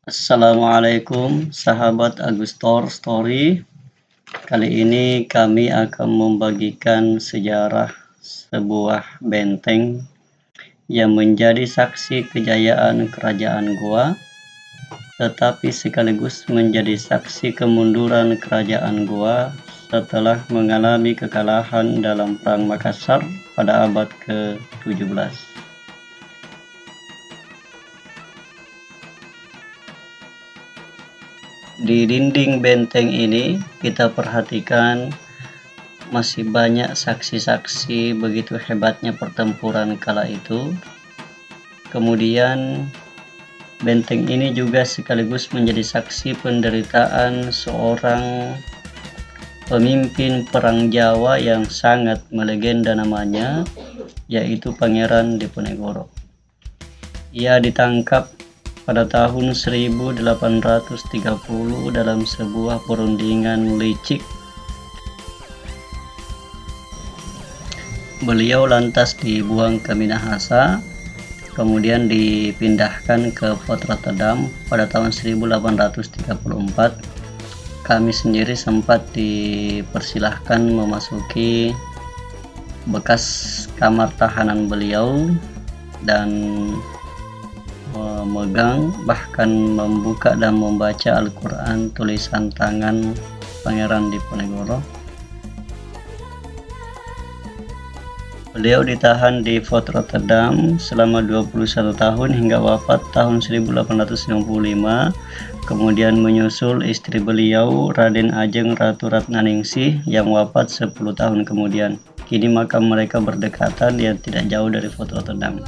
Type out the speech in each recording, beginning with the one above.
Assalamualaikum sahabat Agustor Story. Kali ini kami akan membagikan sejarah sebuah benteng yang menjadi saksi kejayaan kerajaan Goa, tetapi sekaligus menjadi saksi kemunduran kerajaan Goa setelah mengalami kekalahan dalam Perang Makassar pada abad ke-17. Di dinding benteng ini kita perhatikan masih banyak saksi-saksi begitu hebatnya pertempuran kala itu. Kemudian benteng ini juga sekaligus menjadi saksi penderitaan seorang pemimpin perang Jawa yang sangat melegenda namanya, yaitu Pangeran Diponegoro. Ia ditangkap pada tahun 1830 dalam sebuah perundingan licik. Beliau lantas dibuang ke Minahasa, kemudian dipindahkan ke Fort Rotterdam pada tahun 1834. Kami sendiri sempat dipersilahkan memasuki bekas kamar tahanan beliau dan memegang, bahkan membuka dan membaca Al-Quran tulisan tangan Pangeran Diponegoro. Beliau ditahan di Fort Rotterdam selama 21 tahun hingga wafat tahun 1895. Kemudian menyusul istri beliau, Raden Ajeng Ratu Ratnaningsih, yang wafat 10 tahun kemudian. Kini makam mereka berdekatan yang tidak jauh dari Fort Rotterdam.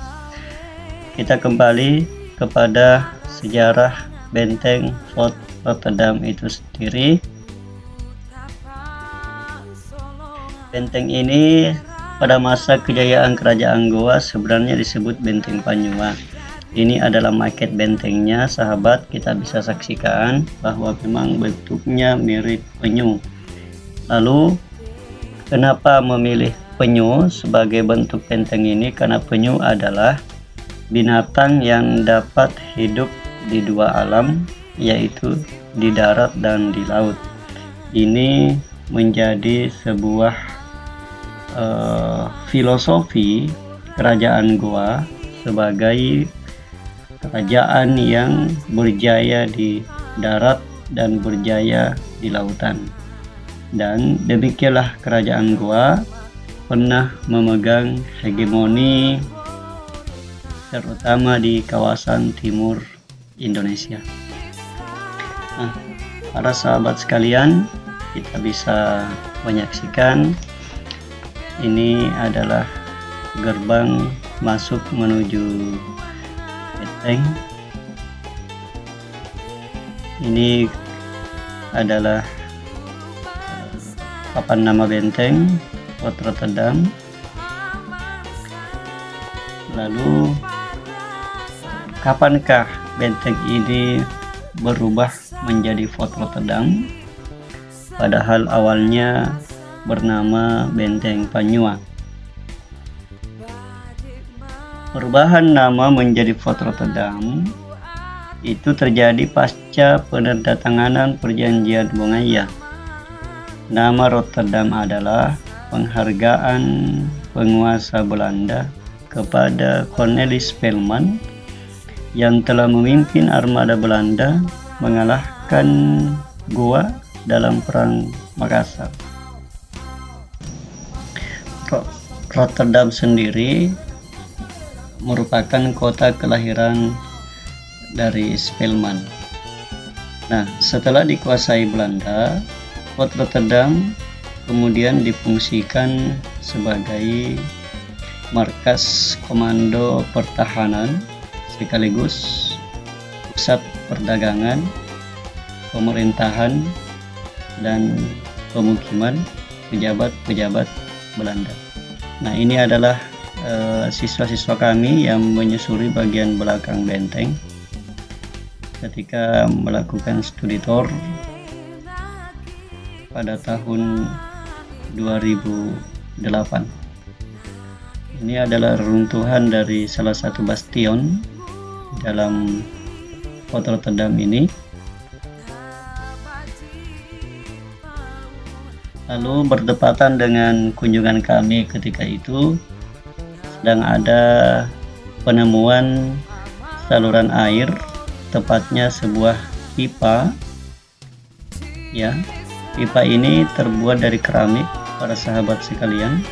Kita kembali kepada sejarah benteng Fort Rotterdam itu sendiri. Benteng ini pada masa kejayaan kerajaan Goa sebenarnya disebut Benteng Panyua. Ini adalah maket bentengnya, sahabat. Kita bisa saksikan bahwa memang bentuknya mirip penyu. Lalu kenapa memilih penyu sebagai bentuk benteng ini? Karena penyu adalah binatang yang dapat hidup di dua alam, yaitu di darat dan di laut. Ini menjadi sebuah filosofi kerajaan Goa sebagai kerajaan yang berjaya di darat dan berjaya di lautan. Dan demikianlah kerajaan Goa pernah memegang hegemoni terutama di kawasan timur Indonesia. Nah, para sahabat sekalian, kita bisa menyaksikan ini adalah gerbang masuk menuju benteng. Ini adalah papan nama benteng Fort Rotterdam. Lalu kapankah benteng ini berubah menjadi Fort Rotterdam? Padahal awalnya bernama Benteng Panyua. Perubahan nama menjadi Fort Rotterdam itu terjadi pasca penandatanganan Perjanjian Bongaya. Nama Rotterdam adalah penghargaan penguasa Belanda kepada Cornelis Spelman yang telah memimpin armada Belanda mengalahkan Goa dalam Perang Makassar. Rotterdam sendiri merupakan kota kelahiran dari Spelman. Nah, setelah dikuasai Belanda, Fort Rotterdam kemudian difungsikan sebagai markas komando pertahanan sekaligus pusat perdagangan, pemerintahan, dan pemukiman pejabat-pejabat Belanda. Nah, ini adalah siswa-siswa kami yang menyusuri bagian belakang benteng ketika melakukan studi tour pada tahun 2008. Ini adalah reruntuhan dari salah satu bastion dalam Fort Rotterdam ini. Lalu bertepatan dengan kunjungan kami ketika itu sedang ada penemuan saluran air, tepatnya sebuah pipa. Ya, pipa ini terbuat dari keramik, para sahabat sekalian.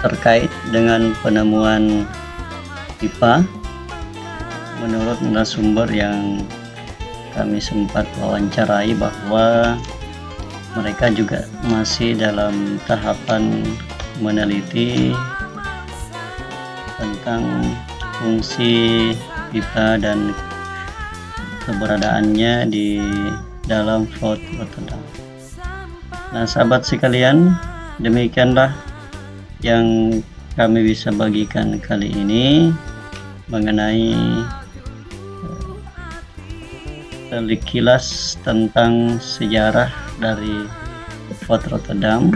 Terkait dengan penemuan pipa, menurut narasumber yang kami sempat wawancarai bahwa mereka juga masih dalam tahapan meneliti tentang fungsi pipa dan keberadaannya di dalam Fort Rotterdam. Nah, sahabat sekalian, demikianlah yang kami bisa bagikan kali ini mengenai kilas tentang sejarah dari Fort Rotterdam.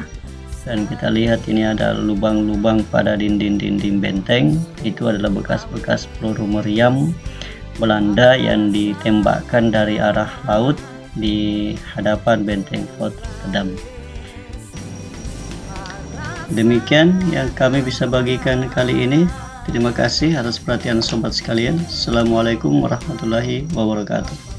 Dan kita lihat ini ada lubang-lubang pada dinding-dinding benteng. Itu adalah bekas-bekas peluru meriam Belanda yang ditembakkan dari arah laut di hadapan benteng Fort Rotterdam. Demikian yang kami bisa bagikan kali ini. Terima kasih atas perhatian sobat sekalian. Assalamualaikum warahmatullahi wabarakatuh.